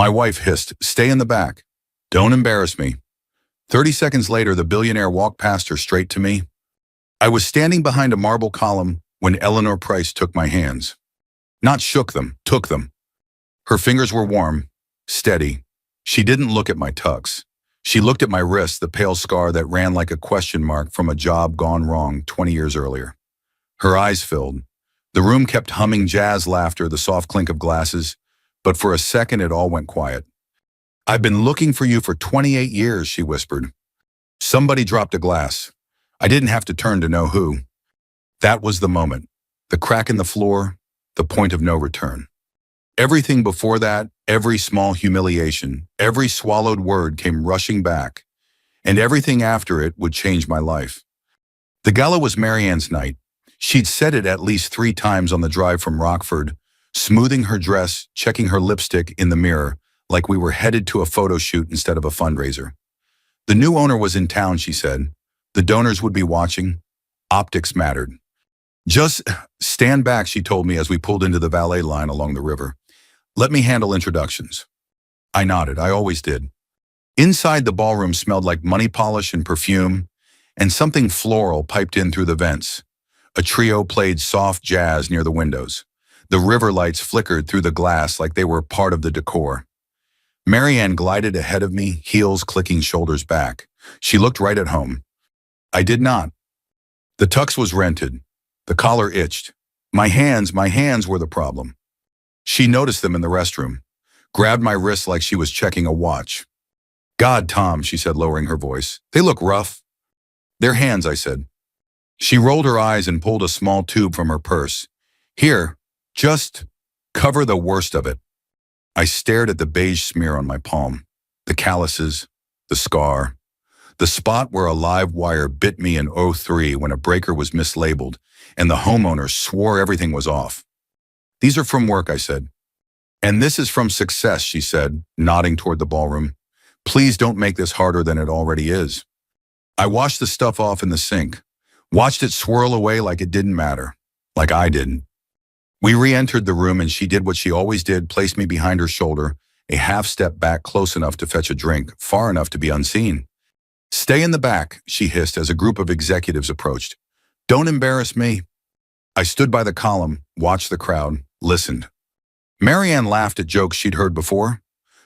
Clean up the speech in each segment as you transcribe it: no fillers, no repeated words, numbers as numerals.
My wife hissed, "Stay in the back. Don't embarrass me." 30 seconds later, the billionaire walked past her straight to me. I was standing behind a marble column when Eleanor Price took my hands. Not shook them, took them. Her fingers were warm, steady. She didn't look at my tux. She looked at my wrist, the pale scar that ran like a question mark from a job gone wrong 20 years earlier. Her eyes filled. The room kept humming jazz laughter, the soft clink of glasses, but for a second it all went quiet. "I've been looking for you for 28 years, she whispered. Somebody dropped a glass. I didn't have to turn to know who. That was the moment. The crack in the floor, the point of no return. Everything before that, every small humiliation, every swallowed word came rushing back, and everything after it would change my life. The gala was Marianne's night. She'd said it at least 3 times on the drive from Rockford, smoothing her dress, checking her lipstick in the mirror, like we were headed to a photo shoot instead of a fundraiser. The new owner was in town, she said. The donors would be watching. Optics mattered. "Just stand back," she told me as we pulled into the valet line along the river. "Let me handle introductions." I nodded. I always did. Inside, the ballroom smelled like money polish and perfume, and something floral piped in through the vents. A trio played soft jazz near the windows. The river lights flickered through the glass like they were part of the decor. Marianne glided ahead of me, heels clicking, shoulders back. She looked right at home. I did not. The tux was rented. The collar itched. My hands were the problem. She noticed them in the restroom, grabbed my wrist like she was checking a watch. "God, Tom," she said, lowering her voice. "They look rough." "They're hands," I said. She rolled her eyes and pulled a small tube from her purse. "Here, just cover the worst of it." I stared at the beige smear on my palm, the calluses, the scar, the spot where a live wire bit me in '03 when a breaker was mislabeled and the homeowner swore everything was off. "These are from work," I said. "And this is from success," she said, nodding toward the ballroom. "Please don't make this harder than it already is." I washed the stuff off in the sink, watched it swirl away like it didn't matter, like I didn't. We re-entered the room and she did what she always did, placed me behind her shoulder, a half step back close enough to fetch a drink, far enough to be unseen. "Stay in the back," she hissed as a group of executives approached. "Don't embarrass me." I stood by the column, watched the crowd, listened. Marianne laughed at jokes she'd heard before,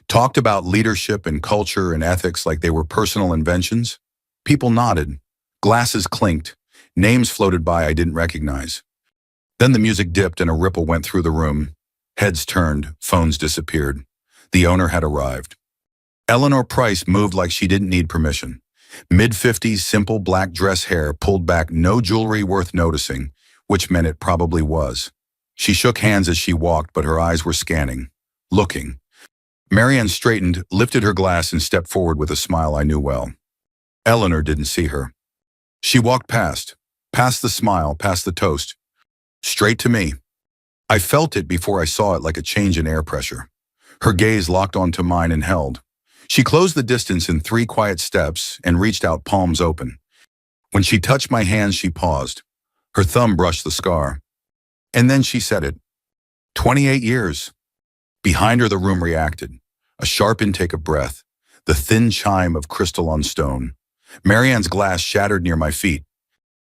talked about leadership and culture and ethics like they were personal inventions. People nodded, glasses clinked, names floated by I didn't recognize. Then the music dipped and a ripple went through the room. Heads turned, phones disappeared. The owner had arrived. Eleanor Price moved like she didn't need permission. Mid-50s, simple black dress hair pulled back, no jewelry worth noticing, which meant it probably was. She shook hands as she walked, but her eyes were scanning, looking. Marianne straightened, lifted her glass, and stepped forward with a smile I knew well. Eleanor didn't see her. She walked past the smile, past the toast, straight to me. I felt it before I saw it, like a change in air pressure. Her gaze locked onto mine and held. She closed the distance in 3 quiet steps and reached out, palms open. When she touched my hands, she paused. Her thumb brushed the scar. And then she said it. 28 years. Behind her, the room reacted. A sharp intake of breath, the thin chime of crystal on stone. Marianne's glass shattered near my feet.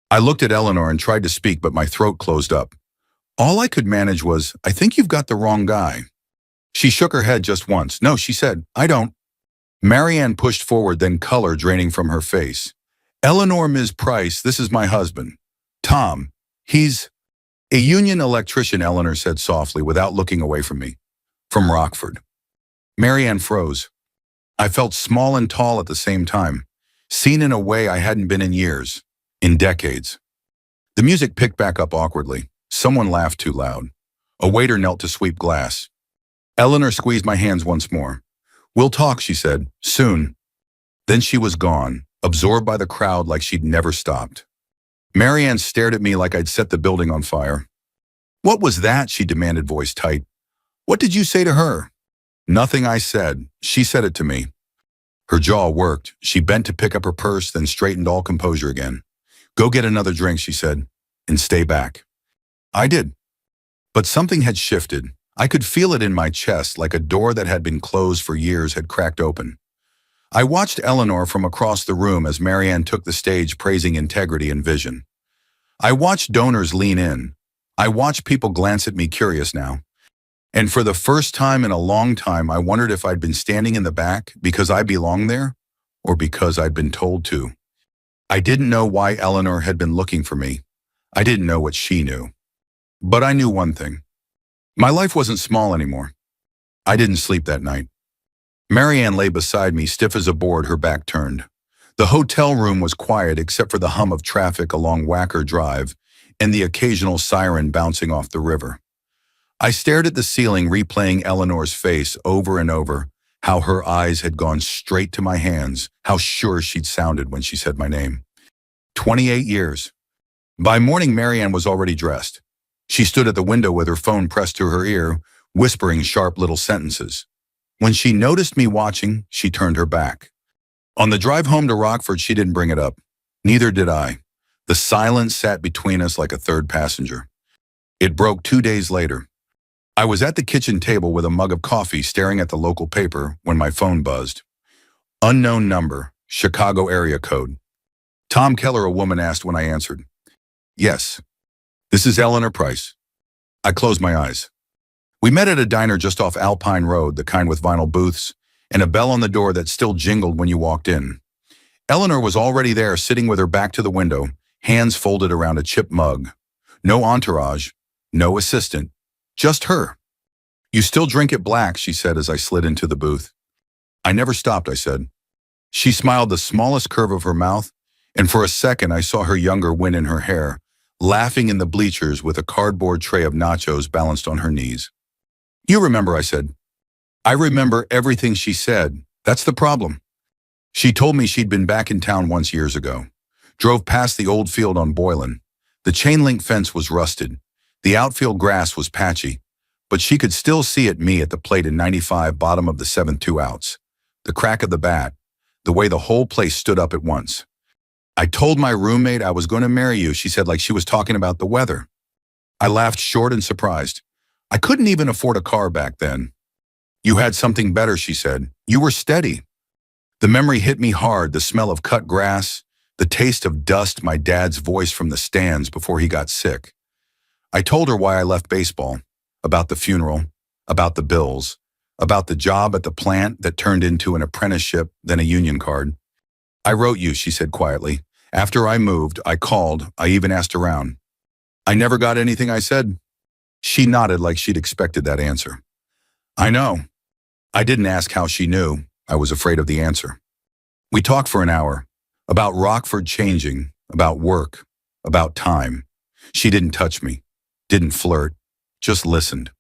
I looked at Eleanor and tried to speak, but my throat closed up. All I could manage was, "I think you've got the wrong guy." She shook her head just once. "No," she said, "I don't." Marianne pushed forward, then color draining from her face. "Eleanor, Ms. Price, this is my husband, Tom. He's a union electrician," Eleanor said softly without looking away from me. "From Rockford." Marianne froze. I felt small and tall at the same time, seen in a way I hadn't been in years, in decades. The music picked back up awkwardly. Someone laughed too loud. A waiter knelt to sweep glass. Eleanor squeezed my hands once more. "We'll talk," she said, "soon." Then she was gone, absorbed by the crowd like she'd never stopped. Marianne stared at me like I'd set the building on fire. "What was that?" she demanded, voice tight. "What did you say to her?" "Nothing," I said. "She said it to me." Her jaw worked. She bent to pick up her purse, then straightened, all composure again. "Go get another drink," she said, "and stay back." I did. But something had shifted. I could feel it in my chest like a door that had been closed for years had cracked open. I watched Eleanor from across the room as Marianne took the stage praising integrity and vision. I watched donors lean in. I watched people glance at me curious now. And for the first time in a long time, I wondered if I'd been standing in the back because I belonged there or because I'd been told to. I didn't know why Eleanor had been looking for me. I didn't know what she knew. But I knew one thing. My life wasn't small anymore. I didn't sleep that night. Marianne lay beside me, stiff as a board, her back turned. The hotel room was quiet except for the hum of traffic along Wacker Drive and the occasional siren bouncing off the river. I stared at the ceiling, replaying Eleanor's face over and over, how her eyes had gone straight to my hands, how sure she'd sounded when she said my name. 28 years. By morning, Marianne was already dressed. She stood at the window with her phone pressed to her ear, whispering sharp little sentences. When she noticed me watching, she turned her back. On the drive home to Rockford, she didn't bring it up. Neither did I. The silence sat between us like a third passenger. It broke 2 days later. I was at the kitchen table with a mug of coffee staring at the local paper when my phone buzzed. Unknown number, Chicago area code. Tom Keller, a woman asked when I answered. Yes. This is Eleanor Price. I closed my eyes. We met at a diner just off Alpine Road, the kind with vinyl booths, and a bell on the door that still jingled when you walked in. Eleanor was already there, sitting with her back to the window, hands folded around a chipped mug. No entourage, no assistant, just her. You still drink it black, she said as I slid into the booth. I never stopped, I said. She smiled the smallest curve of her mouth, and for a second I saw her younger win in her hair, laughing in the bleachers with a cardboard tray of nachos balanced on her knees. You remember, I said. I remember everything she said. That's the problem. She told me she'd been back in town once years ago. Drove past the old field on Boylan. The chain-link fence was rusted. The outfield grass was patchy. But she could still see me at the plate in 95, bottom of the seventh, 2 outs. The crack of the bat. The way the whole place stood up at once. I told my roommate I was going to marry you, she said like she was talking about the weather. I laughed short and surprised. I couldn't even afford a car back then. You had something better, she said. You were steady. The memory hit me hard, the smell of cut grass, the taste of dust, my dad's voice from the stands before he got sick. I told her why I left baseball, about the funeral, about the bills, about the job at the plant that turned into an apprenticeship, then a union card. I wrote you, she said quietly. After I moved, I called, I even asked around. I never got anything, I said. She nodded like she'd expected that answer. I know. I didn't ask how she knew. I was afraid of the answer. We talked for an hour, about Rockford changing, about work, about time. She didn't touch me, didn't flirt, just listened.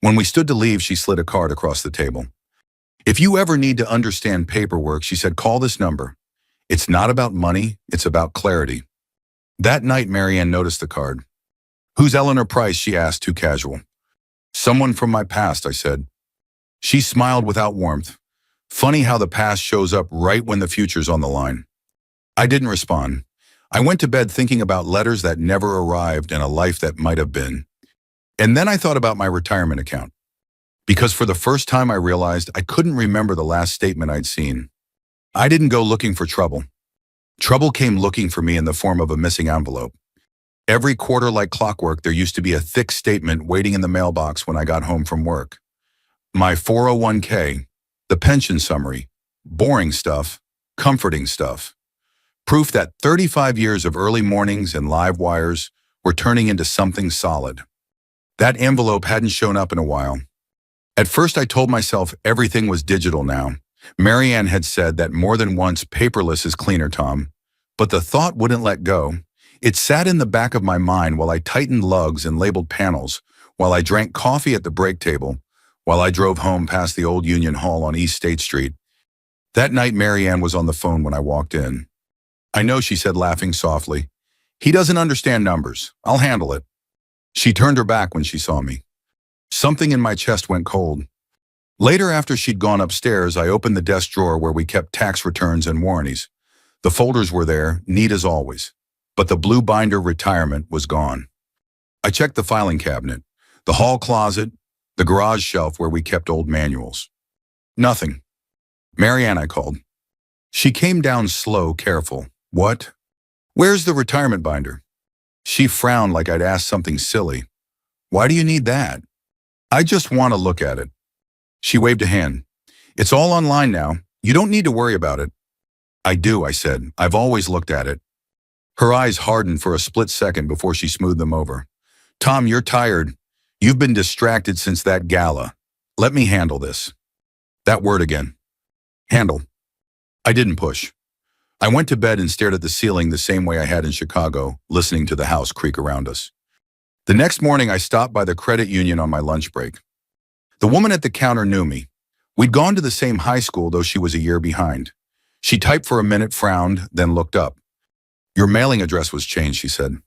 When we stood to leave, she slid a card across the table. If you ever need to understand paperwork, she said, call this number. It's not about money, it's about clarity. That night, Marianne noticed the card. Who's Eleanor Price, she asked, too casual. Someone from my past, I said. She smiled without warmth. Funny how the past shows up right when the future's on the line. I didn't respond. I went to bed thinking about letters that never arrived and a life that might have been. And then I thought about my retirement account. Because for the first time I realized I couldn't remember the last statement I'd seen. I didn't go looking for trouble. Trouble came looking for me in the form of a missing envelope. Every quarter, like clockwork, there used to be a thick statement waiting in the mailbox when I got home from work. My 401k, the pension summary, boring stuff, comforting stuff. Proof that 35 years of early mornings and live wires were turning into something solid. That envelope hadn't shown up in a while. At first I told myself everything was digital now. Marianne had said that more than once, paperless is cleaner, Tom. But the thought wouldn't let go. It sat in the back of my mind while I tightened lugs and labeled panels, while I drank coffee at the break table, while I drove home past the old Union Hall on East State Street. That night, Marianne was on the phone when I walked in. I know, she said, laughing softly. He doesn't understand numbers. I'll handle it. She turned her back when she saw me. Something in my chest went cold. Later, after she'd gone upstairs, I opened the desk drawer where we kept tax returns and warranties. The folders were there, neat as always, but the blue binder retirement was gone. I checked the filing cabinet, the hall closet, The garage shelf where we kept old manuals. Nothing. Marianne, I called. She came down slow, careful. What? Where's the retirement binder? She frowned like I'd asked something silly. Why do you need that? I just want to look at it. She waved a hand. It's all online now. You don't need to worry about it. I do, I said. I've always looked at it. Her eyes hardened for a split second before she smoothed them over. Tom, you're tired. You've been distracted since that gala. Let me handle this. That word again. Handle. I didn't push. I went to bed and stared at the ceiling the same way I had in Chicago, listening to the house creak around us. The next morning, I stopped by the credit union on my lunch break. The woman at the counter knew me. We'd gone to the same high school, though she was a year behind. She typed for a minute, frowned, then looked up. Your mailing address was changed, she said.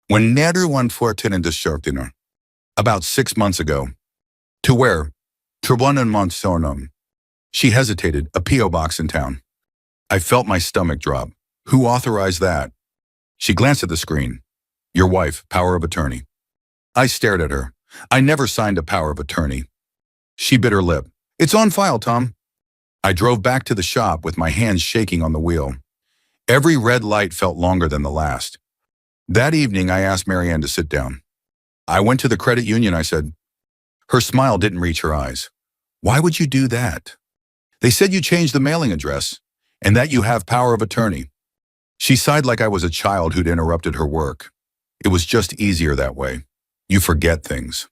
When Nader 114 in the about 6 months ago. To where? To one in Montsonum. She hesitated, a P.O. box in town. I felt my stomach drop. Who authorized that? She glanced at the screen. Your wife, power of attorney. I stared at her. I never signed a power of attorney. She bit her lip. It's on file, Tom. I drove back to the shop with my hands shaking on the wheel. Every red light felt longer than the last. That evening, I asked Marianne to sit down. I went to the credit union, I said. Her smile didn't reach her eyes. Why would you do that? They said you changed the mailing address and that you have power of attorney. She sighed like I was a child who'd interrupted her work. It was just easier that way. You forget things.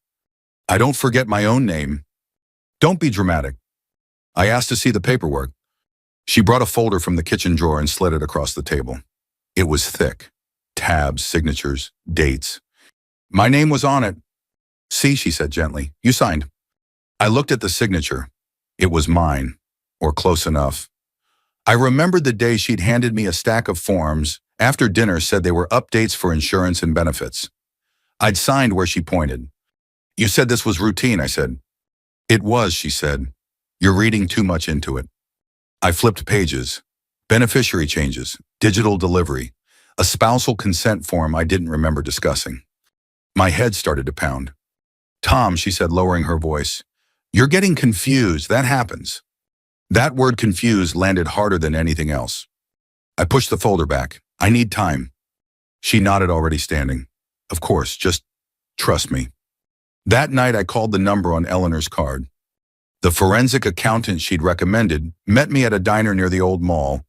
I don't forget my own name. Don't be dramatic. I asked to see the paperwork. She brought a folder from the kitchen drawer and slid it across the table. It was thick. Tabs, signatures, dates. My name was on it. See, she said gently. You signed. I looked at the signature. It was mine, or close enough. I remembered the day she'd handed me a stack of forms, after dinner said they were updates for insurance and benefits. I'd signed where she pointed. You said this was routine, I said. It was, she said. You're reading too much into it. I flipped pages. Beneficiary changes, digital delivery, a spousal consent form I didn't remember discussing. My head started to pound. Tom, she said, lowering her voice, you're getting confused. That happens. That word confused landed harder than anything else. I pushed the folder back. I need time. She nodded, already standing. Of course, just trust me. That night, I called the number on Eleanor's card. The forensic accountant she'd recommended met me at a diner near the old mall,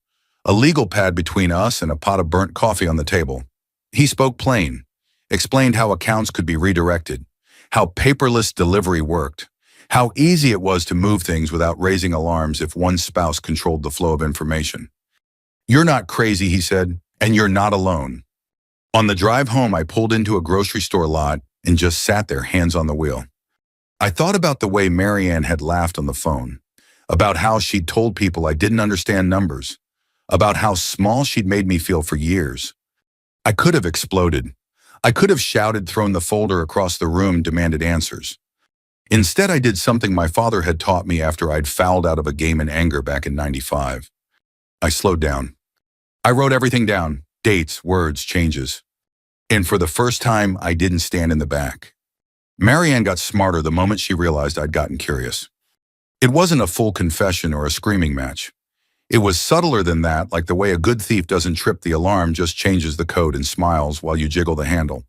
a legal pad between us and a pot of burnt coffee on the table. He spoke plain, explained how accounts could be redirected, how paperless delivery worked, how easy it was to move things without raising alarms if one spouse controlled the flow of information. You're not crazy, he said, and you're not alone. On the drive home, I pulled into a grocery store lot and just sat there, hands on the wheel. I thought about the way Marianne had laughed on the phone, about how she'd told people I didn't understand numbers, about how small she'd made me feel for years. I could have exploded. I could have shouted, thrown the folder across the room, demanded answers. Instead, I did something my father had taught me after I'd fouled out of a game in anger back in '95. I slowed down. I wrote everything down, dates, words, changes. And for the first time, I didn't stand in the back. Marianne got smarter the moment she realized I'd gotten curious. It wasn't a full confession or a screaming match. It was subtler than that, like the way a good thief doesn't trip the alarm, just changes the code and smiles while you jiggle the handle.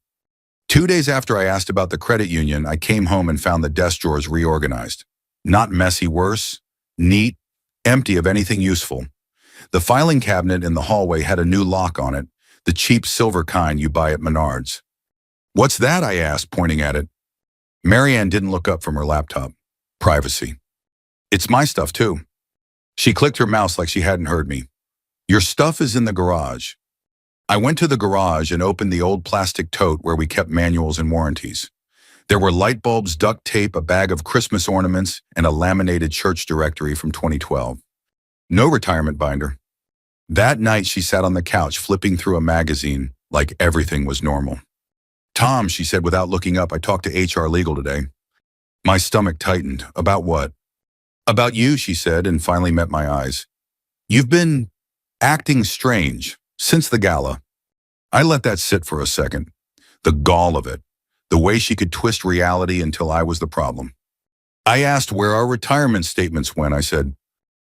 2 days after I asked about the credit union, I came home and found the desk drawers reorganized. Not messy, worse. Neat, empty of anything useful. The filing cabinet in the hallway had a new lock on it, the cheap silver kind you buy at Menards. What's that? I asked, pointing at it. Marianne didn't look up from her laptop. Privacy. It's my stuff, too. She clicked her mouse like she hadn't heard me. Your stuff is in the garage. I went to the garage and opened the old plastic tote where we kept manuals and warranties. There were light bulbs, duct tape, a bag of Christmas ornaments, and a laminated church directory from 2012. No retirement binder. That night, she sat on the couch flipping through a magazine like everything was normal. Tom, she said without looking up, I talked to HR Legal today. My stomach tightened. About what? About you, she said, and finally met my eyes. You've been acting strange since the gala. I let that sit for a second. The gall of it. The way she could twist reality until I was the problem. I asked where our retirement statements went, I said.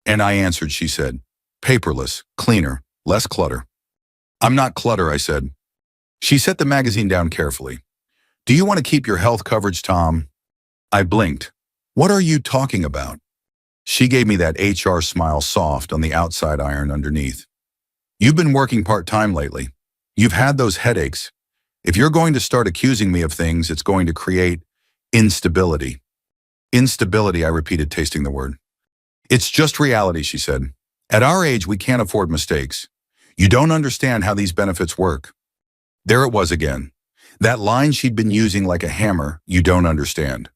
And I answered, she said. Paperless, cleaner, less clutter. I'm not clutter, I said. She set the magazine down carefully. Do you want to keep your health coverage, Tom? I blinked. What are you talking about? She gave me that HR smile, soft on the outside, iron underneath. You've been working part-time lately. You've had those headaches. If you're going to start accusing me of things, it's going to create instability. Instability, I repeated, tasting the word. It's just reality, she said. At our age, we can't afford mistakes. You don't understand how these benefits work. There it was again. That line she'd been using like a hammer, you don't understand.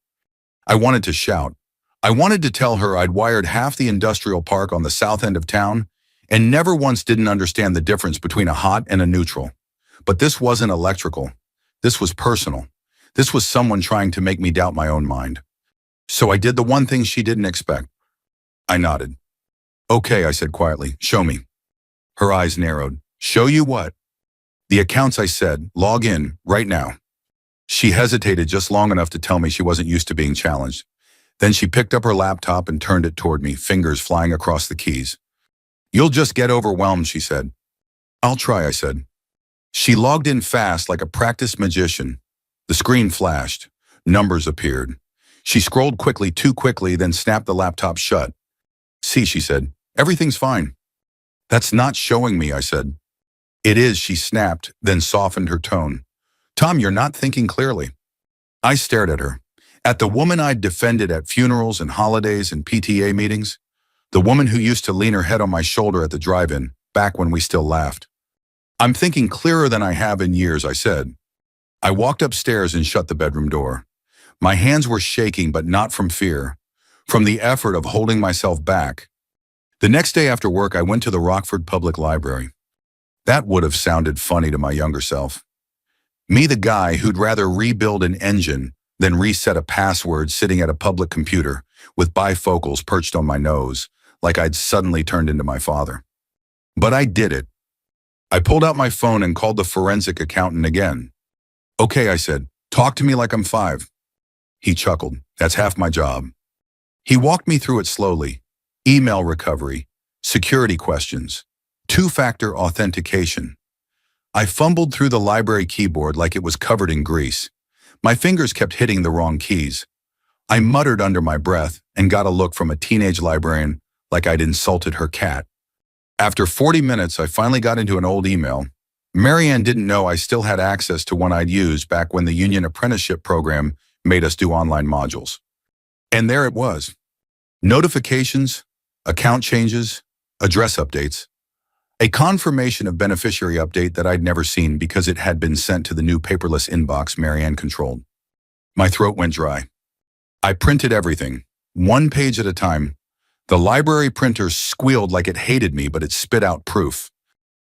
I wanted to shout. I wanted to tell her I'd wired half the industrial park on the south end of town and never once didn't understand the difference between a hot and a neutral. But this wasn't electrical. This was personal. This was someone trying to make me doubt my own mind. So I did the one thing she didn't expect. I nodded. Okay, I said quietly, show me. Her eyes narrowed. Show you what? The accounts, I said, log in, right now. She hesitated just long enough to tell me she wasn't used to being challenged. Then she picked up her laptop and turned it toward me, fingers flying across the keys. You'll just get overwhelmed, she said. I'll try, I said. She logged in fast like a practiced magician. The screen flashed. Numbers appeared. She scrolled quickly, too quickly, then snapped the laptop shut. See, she said, everything's fine. That's not showing me, I said. It is, she snapped, then softened her tone. Tom, you're not thinking clearly. I stared at her. At the woman I'd defended at funerals and holidays and PTA meetings. The woman who used to lean her head on my shoulder at the drive-in, back when we still laughed. I'm thinking clearer than I have in years, I said. I walked upstairs and shut the bedroom door. My hands were shaking, but not from fear, from the effort of holding myself back. The next day after work, I went to the Rockford Public Library. That would have sounded funny to my younger self. Me, the guy who'd rather rebuild an engine than reset a password, sitting at a public computer with bifocals perched on my nose, like I'd suddenly turned into my father. But I did it. I pulled out my phone and called the forensic accountant again. Okay, I said, talk to me like I'm 5. He chuckled. That's half my job. He walked me through it slowly. Email recovery, security questions, 2-factor authentication. I fumbled through the library keyboard like it was covered in grease. My fingers kept hitting the wrong keys. I muttered under my breath and got a look from a teenage librarian like I'd insulted her cat. After 40 minutes, I finally got into an old email. Marianne didn't know I still had access to one I'd used back when the union apprenticeship program made us do online modules. And there it was. Notifications, account changes, address updates. A confirmation of beneficiary update that I'd never seen because it had been sent to the new paperless inbox Marianne controlled. My throat went dry. I printed everything, 1 page at a time. The library printer squealed like it hated me, but it spit out proof.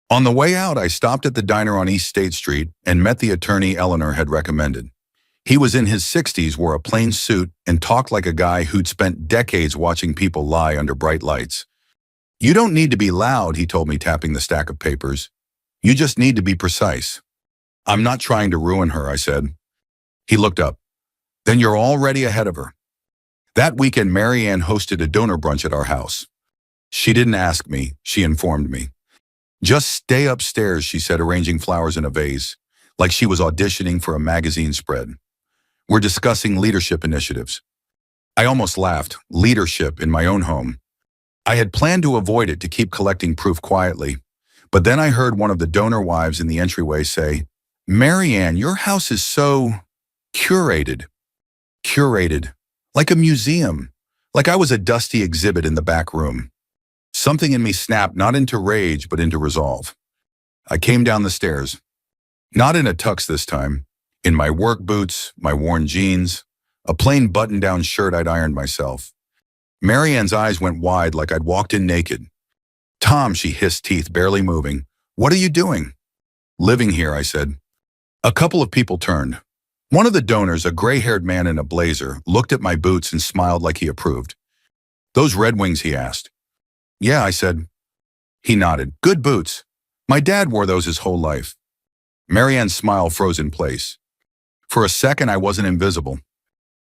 On the way out, I stopped at the diner on East State Street and met the attorney Eleanor had recommended. He was in his 60s, wore a plain suit, and talked like a guy who'd spent decades watching people lie under bright lights. You don't need to be loud, he told me, tapping the stack of papers. You just need to be precise. I'm not trying to ruin her, I said. He looked up. Then you're already ahead of her. That weekend, Marianne hosted a donor brunch at our house. She didn't ask me, she informed me. Just stay upstairs, she said, arranging flowers in a vase, like she was auditioning for a magazine spread. We're discussing leadership initiatives. I almost laughed. Leadership in my own home. I had planned to avoid it, to keep collecting proof quietly. But then I heard one of the donor wives in the entryway say, Marianne, your house is so curated. Curated. Like a museum. Like I was a dusty exhibit in the back room. Something in me snapped, not into rage, but into resolve. I came down the stairs. Not in a tux this time. In my work boots, my worn jeans, a plain button-down shirt I'd ironed myself. Marianne's eyes went wide like I'd walked in naked. Tom, she hissed, teeth barely moving. What are you doing? Living here, I said. A couple of people turned. One of the donors, a gray-haired man in a blazer, looked at my boots and smiled like he approved. Those Red Wings, he asked. Yeah, I said. He nodded. Good boots. My dad wore those his whole life. Marianne's smile froze in place. For a second, I wasn't invisible.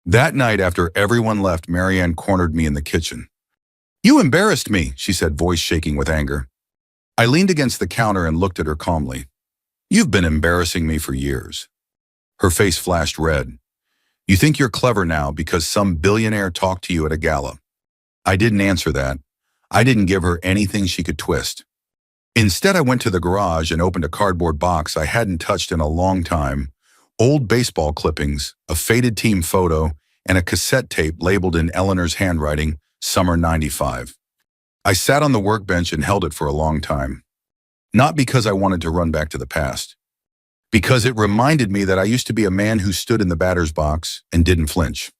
That night, after everyone left, Marianne cornered me in the kitchen. "You embarrassed me," she said, voice shaking with anger. I leaned against the counter and looked at her calmly. "You've been embarrassing me for years." Her face flashed red. "You think you're clever now because some billionaire talked to you at a gala." I didn't answer that. I didn't give her anything she could twist. Instead, I went to the garage and opened a cardboard box I hadn't touched in a long time. Old baseball clippings, a faded team photo, and a cassette tape labeled in Eleanor's handwriting, Summer '95. I sat on the workbench and held it for a long time. Not because I wanted to run back to the past. Because it reminded me that I used to be a man who stood in the batter's box and didn't flinch.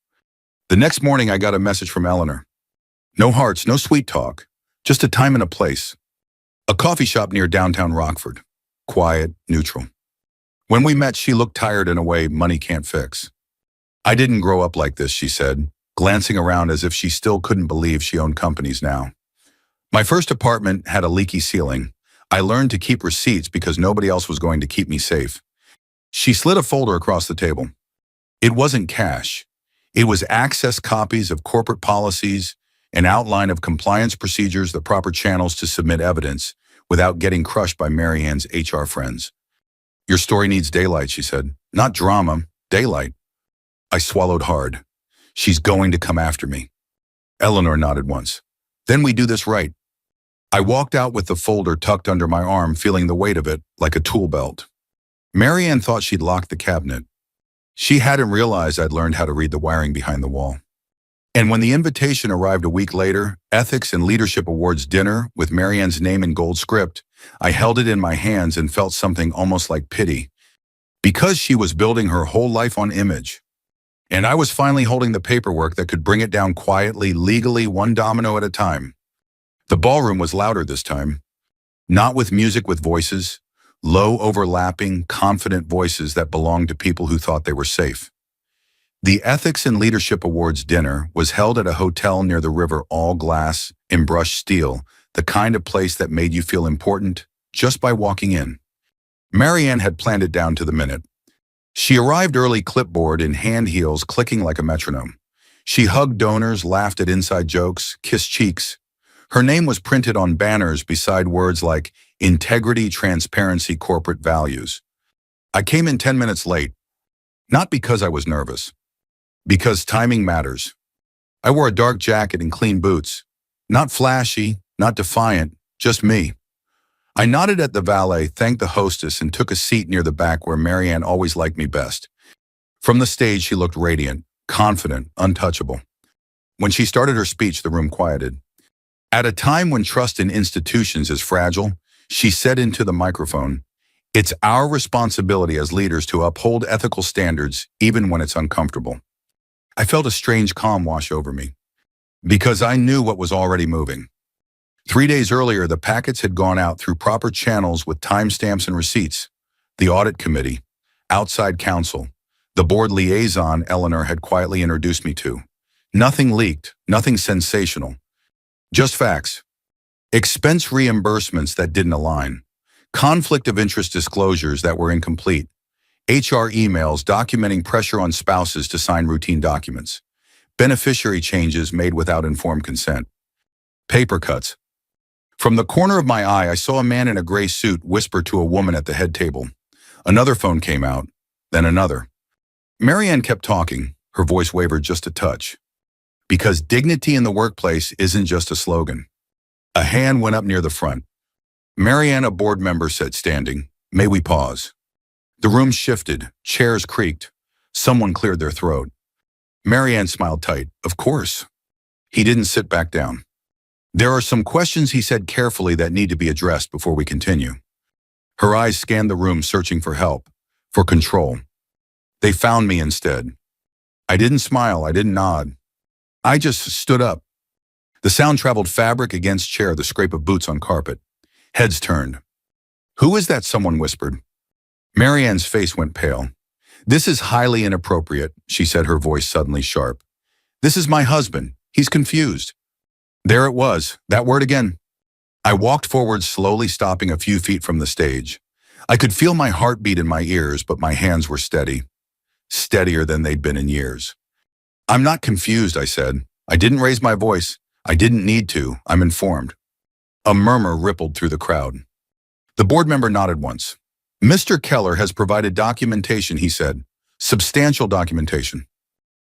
The next morning, I got a message from Eleanor. No hearts, no sweet talk, just a time and a place. A coffee shop near downtown Rockford. Quiet, neutral. When we met, she looked tired in a way money can't fix. "I didn't grow up like this," she said, glancing around as if she still couldn't believe she owned companies now. "My first apartment had a leaky ceiling. I learned to keep receipts because nobody else was going to keep me safe." She slid a folder across the table. It wasn't cash. It was access copies of corporate policies, an outline of compliance procedures, the proper channels to submit evidence without getting crushed by Marianne's HR friends. "Your story needs daylight," she said. "Not drama, daylight." I swallowed hard. She's going to come after me. Eleanor nodded once. "Then we do this right." I walked out with the folder tucked under my arm, feeling the weight of it like a tool belt. Marianne thought she'd locked the cabinet. She hadn't realized I'd learned how to read the wiring behind the wall. And when the invitation arrived a week later, Ethics and Leadership Awards dinner with Marianne's name in gold script, I held it in my hands and felt something almost like pity. Because she was building her whole life on image. And I was finally holding the paperwork that could bring it down quietly, legally, one domino at a time. The ballroom was louder this time. Not with music, with voices. Low, overlapping, confident voices that belonged to people who thought they were safe. The Ethics and Leadership Awards dinner was held at a hotel near the river, all glass and brushed steel, the kind of place that made you feel important just by walking in. Marianne had planned it down to the minute. She arrived early, clipboard in hand heels, clicking like a metronome. She hugged donors, laughed at inside jokes, kissed cheeks. Her name was printed on banners beside words like integrity, transparency, corporate values. I came in 10 minutes late, not because I was nervous. Because timing matters. I wore a dark jacket and clean boots. Not flashy, not defiant, just me. I nodded at the valet, thanked the hostess, and took a seat near the back where Marianne always liked me best. From the stage, she looked radiant, confident, untouchable. When she started her speech, the room quieted. At a time when trust in institutions is fragile, she said into the microphone, "It's our responsibility as leaders to uphold ethical standards even when it's uncomfortable." I felt a strange calm wash over me, because I knew what was already moving. 3 days earlier, the packets had gone out through proper channels with timestamps and receipts. The audit committee, outside counsel, the board liaison Eleanor had quietly introduced me to. Nothing leaked, nothing sensational. Just facts. Expense reimbursements that didn't align. Conflict of interest disclosures that were incomplete. HR emails documenting pressure on spouses to sign routine documents. Beneficiary changes made without informed consent. Paper cuts. From the corner of my eye, I saw a man in a gray suit whisper to a woman at the head table. Another phone came out, then another. Marianne kept talking. Her voice wavered just a touch. Because dignity in the workplace isn't just a slogan. A hand went up near the front. Marianne, a board member, said, standing, "May we pause?" The room shifted, chairs creaked. Someone cleared their throat. Marianne smiled tight. "Of course." He didn't sit back down. "There are some questions," he said carefully, "that need to be addressed before we continue." Her eyes scanned the room, searching for help, for control. They found me instead. I didn't smile, I didn't nod. I just stood up. The sound traveled fabric against chair, the scrape of boots on carpet. Heads turned. "Who is that?" someone whispered. Marianne's face went pale. "This is highly inappropriate," she said, her voice suddenly sharp. "This is my husband. He's confused." There it was, that word again. I walked forward slowly, stopping a few feet from the stage. I could feel my heartbeat in my ears, but my hands were steady. Steadier than they'd been in years. I'm not confused, I said. I didn't raise my voice. I didn't need to. I'm informed. A murmur rippled through the crowd. The board member nodded once. Mr. Keller has provided documentation, he said. Substantial documentation.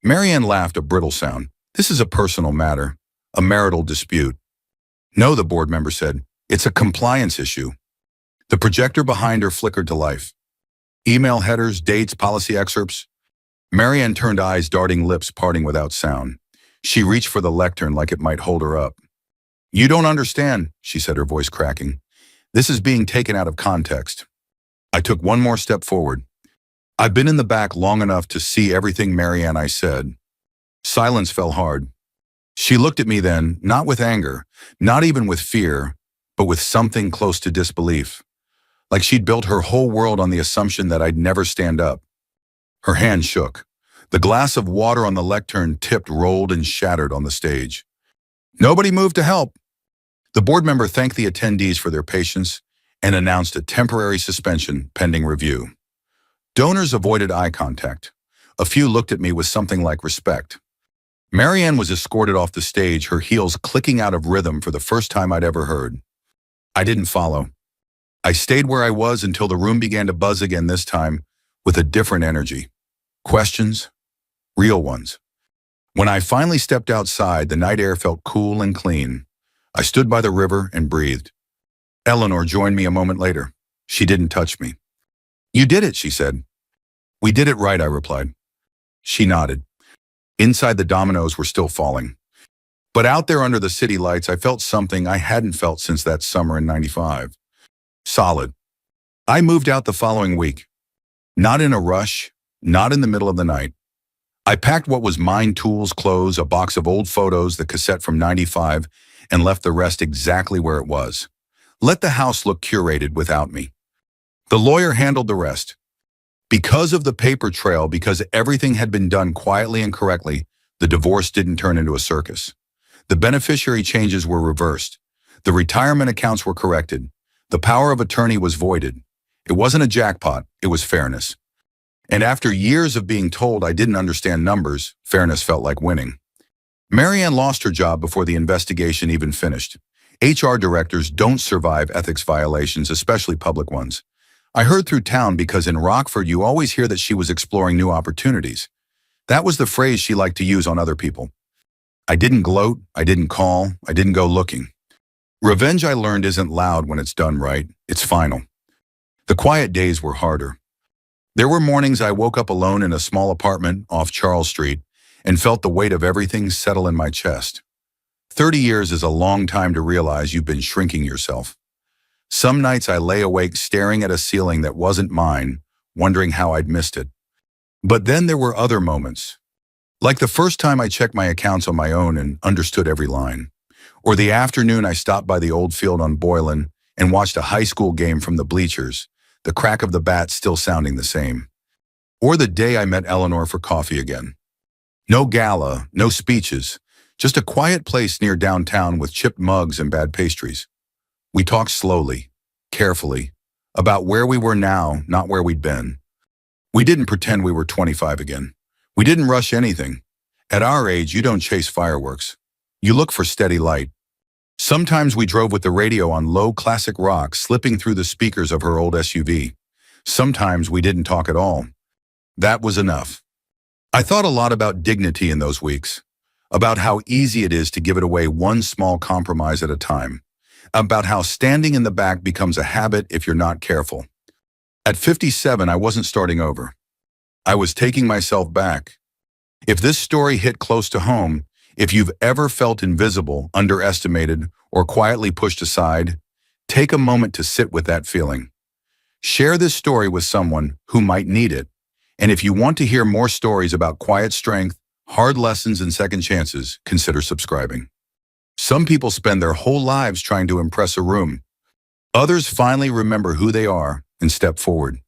Marianne laughed, a brittle sound. This is a personal matter, a marital dispute. No, the board member said. It's a compliance issue. The projector behind her flickered to life. Email headers, dates, policy excerpts. Marianne turned eyes, darting, lips parting without sound. She reached for the lectern like it might hold her up. You don't understand, she said, her voice cracking. This is being taken out of context. I took one more step forward. I've been in the back long enough to see everything, Marianne, I said. Silence fell hard. She looked at me then, not with anger, not even with fear, but with something close to disbelief. Like she'd built her whole world on the assumption that I'd never stand up. Her hand shook. The glass of water on the lectern tipped, rolled, and shattered on the stage. Nobody moved to help. The board member thanked the attendees for their patience and announced a temporary suspension pending review. Donors avoided eye contact. A few looked at me with something like respect. Marianne was escorted off the stage, her heels clicking out of rhythm for the first time I'd ever heard. I didn't follow. I stayed where I was until the room began to buzz again, this time with a different energy. Questions? Real ones. When I finally stepped outside, the night air felt cool and clean. I stood by the river and breathed. Eleanor joined me a moment later. She didn't touch me. You did it, she said. We did it right, I replied. She nodded. Inside, the dominoes were still falling. But out there under the city lights, I felt something I hadn't felt since that summer in '95. Solid. I moved out the following week. Not in a rush, not in the middle of the night. I packed what was mine, tools, clothes, a box of old photos, the cassette from '95, and left the rest exactly where it was. Let the house look curated without me. The lawyer handled the rest. Because of the paper trail, because everything had been done quietly and correctly, the divorce didn't turn into a circus. The beneficiary changes were reversed. The retirement accounts were corrected. The power of attorney was voided. It wasn't a jackpot, it was fairness. And after years of being told I didn't understand numbers, fairness felt like winning. Marianne lost her job before the investigation even finished. HR directors don't survive ethics violations, especially public ones. I heard through town because in Rockford you always hear that she was exploring new opportunities. That was the phrase she liked to use on other people. I didn't gloat, I didn't call, I didn't go looking. Revenge, I learned, isn't loud when it's done right, it's final. The quiet days were harder. There were mornings I woke up alone in a small apartment off Charles Street and felt the weight of everything settle in my chest. 30 years is a long time to realize you've been shrinking yourself. Some nights I lay awake staring at a ceiling that wasn't mine, wondering how I'd missed it. But then there were other moments. Like the first time I checked my accounts on my own and understood every line. Or the afternoon I stopped by the old field on Boylan and watched a high school game from the bleachers, the crack of the bat still sounding the same. Or the day I met Eleanor for coffee again. No gala, no speeches, just a quiet place near downtown with chipped mugs and bad pastries. We talked slowly, carefully, about where we were now, not where we'd been. We didn't pretend we were 25 again. We didn't rush anything. At our age, you don't chase fireworks. You look for steady light. Sometimes we drove with the radio on low classic rock, slipping through the speakers of her old SUV. Sometimes we didn't talk at all. That was enough. I thought a lot about dignity in those weeks, about how easy it is to give it away one small compromise at a time, about how standing in the back becomes a habit if you're not careful. At 57, I wasn't starting over. I was taking myself back. If this story hit close to home, if you've ever felt invisible, underestimated, or quietly pushed aside, take a moment to sit with that feeling. Share this story with someone who might need it. And if you want to hear more stories about quiet strength, hard lessons, and second chances, consider subscribing. Some people spend their whole lives trying to impress a room. Others finally remember who they are and step forward.